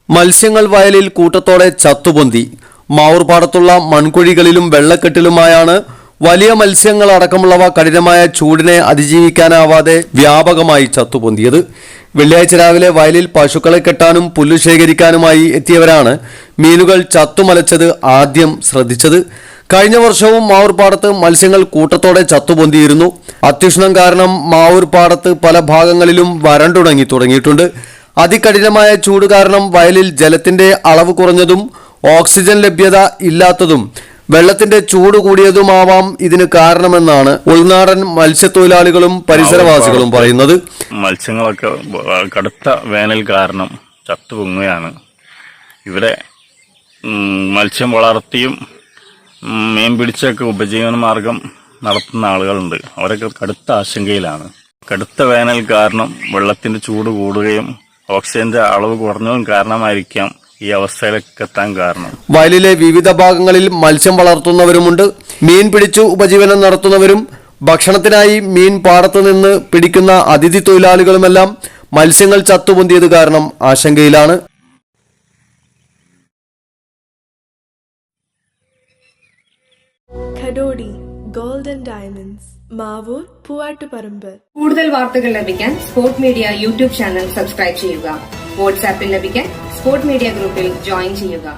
മത്സ്യങ്ങൾ വയലിൽ കൂട്ടത്തോടെ ചത്തുപൊന്തി. മാവൂർപാടത്തുള്ള മൺകുഴികളിലും വെള്ളക്കെട്ടിലുമായാണ് വലിയ മത്സ്യങ്ങൾ അടക്കമുള്ളവ കഠിനമായ ചൂടിനെ അതിജീവിക്കാനാവാതെ വ്യാപകമായി ചത്തുപൊന്തിയത്. വെള്ളിയാഴ്ച രാവിലെ വയലിൽ പശുക്കളെ കെട്ടാനും പുല്ലു ശേഖരിക്കാനുമായി എത്തിയവരാണ് മീനുകൾ ചത്തുമലച്ചത് ആദ്യം ശ്രദ്ധിച്ചത്. കഴിഞ്ഞ വർഷവും മാവൂർപാടത്ത് മത്സ്യങ്ങൾ കൂട്ടത്തോടെ ചത്തുപൊന്തിയിരുന്നു. അത്യുഷ്ണം കാരണം മാവൂർപാടത്ത് പല ഭാഗങ്ങളിലും വരണ്ടുണങ്ങി തുടങ്ങിയിട്ടുണ്ട്. അതികഠിനമായ ചൂട് കാരണം വയലിൽ ജലത്തിന്റെ അളവ് കുറഞ്ഞതും ഓക്സിജൻ ലഭ്യത ഇല്ലാത്തതും വെള്ളത്തിന്റെ ചൂട് കൂടിയതുമാവാം ഇതിന് കാരണമെന്നാണ് ഉൾനാടൻ മത്സ്യത്തൊഴിലാളികളും പരിസരവാസികളും പറയുന്നത്. മത്സ്യങ്ങളൊക്കെ കടുത്ത വേനൽ കാരണം ചത്തുപൊങ്ങുകയാണ്. ഇവിടെ മത്സ്യം വളർത്തിയും മീൻ പിടിച്ചൊക്കെ ഉപജീവന മാർഗം നടത്തുന്ന ആളുകളുണ്ട്. അവരൊക്കെ കടുത്ത ആശങ്കയിലാണ്. കടുത്ത വേനൽ കാരണം വെള്ളത്തിന്റെ ചൂട് കൂടുകയും ഓക്സിജന്റെ അളവ് കുറഞ്ഞതും കാരണമായിരിക്കാം ഈ അവസ്ഥയിലേക്ക് എത്താൻ കാരണം. വയലിലെ വിവിധ ഭാഗങ്ങളിൽ മത്സ്യം വളർത്തുന്നവരുമുണ്ട്. മീൻ പിടിച്ചു ഉപജീവനം നടത്തുന്നവരും ഭക്ഷണത്തിനായി മീൻ പാടത്തു നിന്ന് പിടിക്കുന്ന അതിഥി തൊഴിലാളികളുമെല്ലാം മത്സ്യങ്ങൾ ചത്തുപൊന്തിയത് കാരണം ആശങ്കയിലാണ്. ഖഡോഡി ഗോൾഡൻ ഡയമണ്ട്സ്, മാവൂർ, പൂവാട്ടുപറമ്പ്. കൂടുതൽ വാർത്തകൾ ലഭിക്കാൻ sport media YouTube channel subscribe ചെയ്യുക. വാട്സാപ്പിൽ ലഭിക്കാൻ സ്പോർട് മീഡിയ ഗ്രൂപ്പിൽ ജോയിൻ ചെയ്യുക.